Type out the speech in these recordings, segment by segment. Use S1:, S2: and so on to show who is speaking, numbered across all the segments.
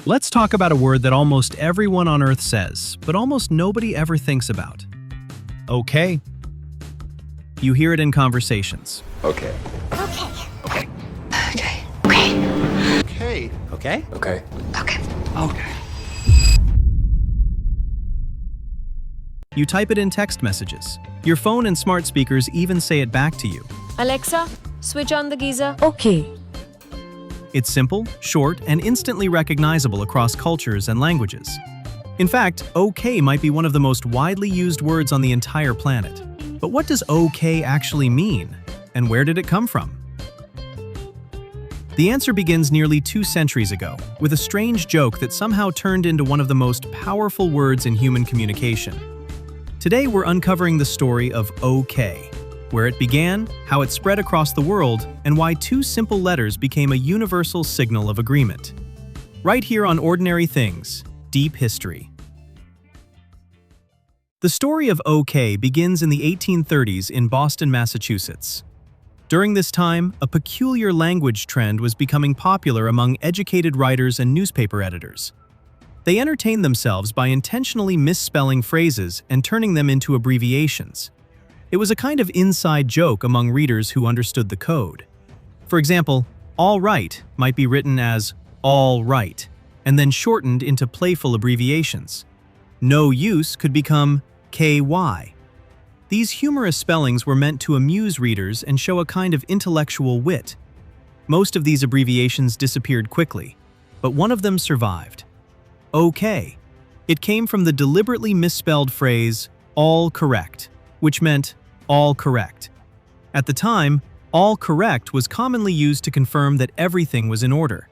S1: Let's talk about a word that almost everyone on Earth says, but almost nobody ever thinks about. Okay. You hear it in conversations.
S2: Okay.
S3: Okay.
S2: Okay.
S3: Okay. Okay.
S2: Okay.
S1: Okay?
S2: Okay.
S3: Okay.
S2: Okay.
S1: You type it in text messages. Your phone and smart speakers even say it back to you.
S4: Alexa, switch on the geyser.
S3: Okay.
S1: It's simple, short, and instantly recognizable across cultures and languages. In fact, okay might be one of the most widely used words on the entire planet. But what does okay actually mean? And where did it come from? The answer begins nearly 2 centuries ago, with a strange joke that somehow turned into one of the most powerful words in human communication. Today we're uncovering the story of okay, where it began, how it spread across the world, and why 2 simple letters became a universal signal of agreement. Right here on Ordinary Things, Deep History. The story of OK begins in the 1830s in Boston, Massachusetts. During this time, a peculiar language trend was becoming popular among educated writers and newspaper editors. They entertained themselves by intentionally misspelling phrases and turning them into abbreviations. It was a kind of inside joke among readers who understood the code. For example, all right might be written as all right, and then shortened into playful abbreviations. No use could become KY. These humorous spellings were meant to amuse readers and show a kind of intellectual wit. Most of these abbreviations disappeared quickly, but one of them survived. Okay. It came from the deliberately misspelled phrase, all correct, which meant all correct. At the time, all correct was commonly used to confirm that everything was in order.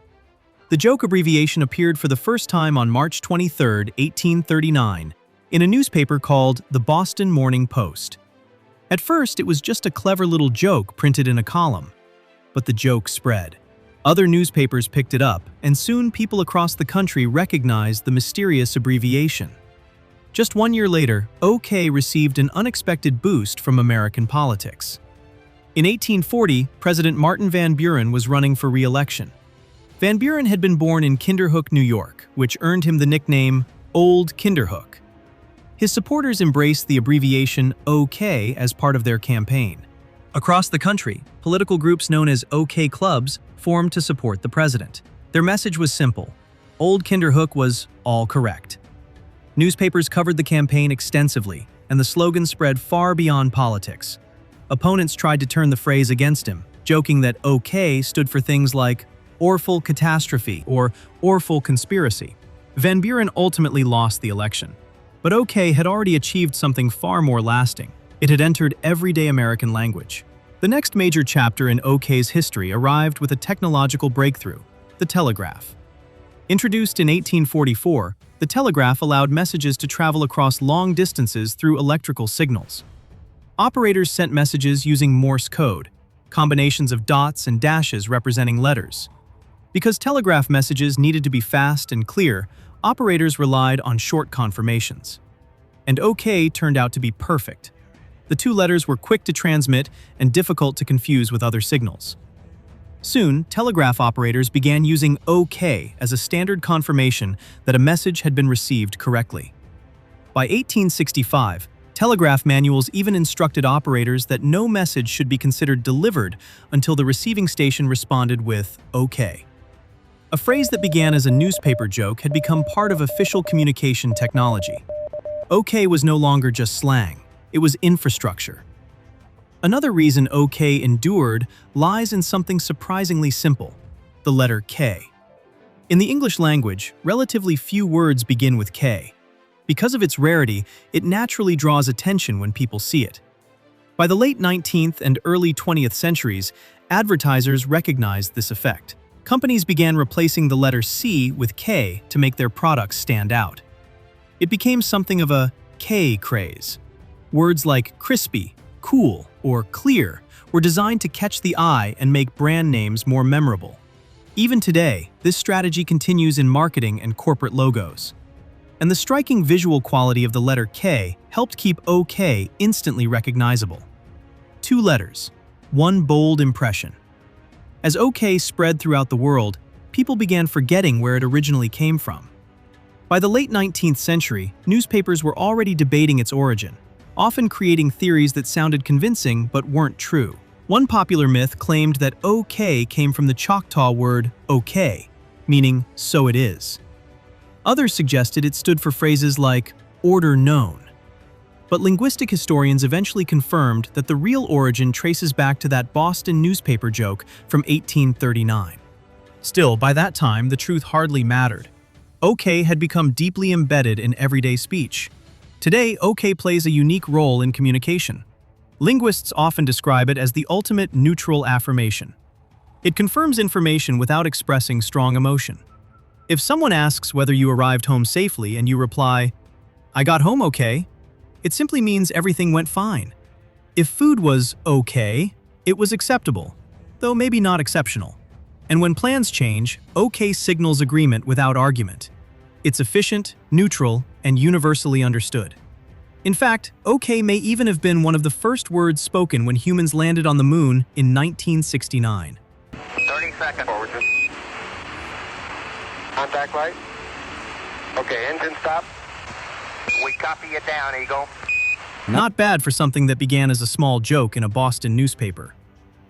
S1: The joke abbreviation appeared for the first time on March 23, 1839, in a newspaper called the Boston Morning Post. At first, it was just a clever little joke printed in a column. But the joke spread. Other newspapers picked it up, and soon people across the country recognized the mysterious abbreviation. Just 1 year later, OK received an unexpected boost from American politics. In 1840, President Martin Van Buren was running for re-election. Van Buren had been born in Kinderhook, New York, which earned him the nickname Old Kinderhook. His supporters embraced the abbreviation OK as part of their campaign. Across the country, political groups known as OK Clubs formed to support the president. Their message was simple. Old Kinderhook was all correct. Newspapers covered the campaign extensively, and the slogan spread far beyond politics. Opponents tried to turn the phrase against him, joking that OK stood for things like orphan catastrophe or orphan conspiracy. Van Buren ultimately lost the election. But OK had already achieved something far more lasting. It had entered everyday American language. The next major chapter in OK's history arrived with a technological breakthrough, the telegraph. Introduced in 1844, the telegraph allowed messages to travel across long distances through electrical signals. Operators sent messages using Morse code, combinations of dots and dashes representing letters. Because telegraph messages needed to be fast and clear, operators relied on short confirmations. And OK turned out to be perfect. The 2 letters were quick to transmit and difficult to confuse with other signals. Soon, telegraph operators began using OK as a standard confirmation that a message had been received correctly. By 1865, telegraph manuals even instructed operators that no message should be considered delivered until the receiving station responded with OK. A phrase that began as a newspaper joke had become part of official communication technology. OK was no longer just slang, it was infrastructure. Another reason OK endured lies in something surprisingly simple, the letter K. In the English language, relatively few words begin with K. Because of its rarity, it naturally draws attention when people see it. By the late 19th and early 20th centuries, advertisers recognized this effect. Companies began replacing the letter C with K to make their products stand out. It became something of a K craze. Words like crispy, cool, or clear were designed to catch the eye and make brand names more memorable. Even today, this strategy continues in marketing and corporate logos. And the striking visual quality of the letter K helped keep OK instantly recognizable. 2 letters, 1 bold impression. As OK spread throughout the world, people began forgetting where it originally came from. By the late 19th century, newspapers were already debating its origin, often creating theories that sounded convincing but weren't true. One popular myth claimed that OK came from the Choctaw word okay, meaning so it is. Others suggested it stood for phrases like order known. But linguistic historians eventually confirmed that the real origin traces back to that Boston newspaper joke from 1839. Still, by that time, the truth hardly mattered. OK had become deeply embedded in everyday speech. Today, OK plays a unique role in communication. Linguists often describe it as the ultimate neutral affirmation. It confirms information without expressing strong emotion. If someone asks whether you arrived home safely and you reply, "I got home okay," it simply means everything went fine. If food was okay, it was acceptable, though maybe not exceptional. And when plans change, OK signals agreement without argument. It's efficient, neutral, and universally understood. In fact, OK may even have been one of the first words spoken when humans landed on the moon in 1969.
S2: 30 seconds forward. Contact light. Okay, engine stop. We copy you down, Eagle.
S1: Not bad for something that began as a small joke in a Boston newspaper.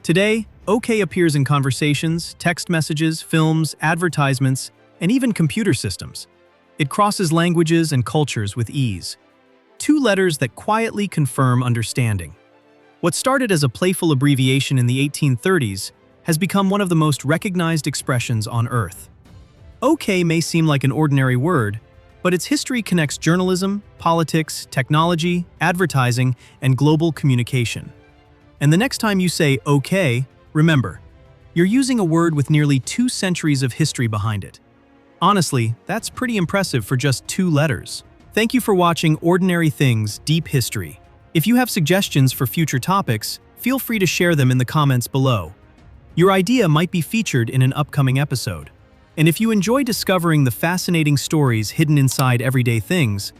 S1: Today, OK appears in conversations, text messages, films, advertisements, and even computer systems. It crosses languages and cultures with ease. Two letters that quietly confirm understanding. What started as a playful abbreviation in the 1830s has become one of the most recognized expressions on Earth. OK may seem like an ordinary word, but its history connects journalism, politics, technology, advertising, and global communication. And the next time you say OK, remember, you're using a word with nearly 2 centuries of history behind it. Honestly, that's pretty impressive for just 2 letters. Thank you for watching Ordinary Things Deep History. If you have suggestions for future topics, feel free to share them in the comments below. Your idea might be featured in an upcoming episode. And if you enjoy discovering the fascinating stories hidden inside everyday things,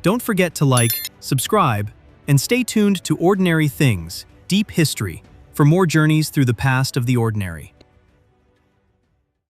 S1: don't forget to like, subscribe, and stay tuned to Ordinary Things Deep History for more journeys through the past of the ordinary.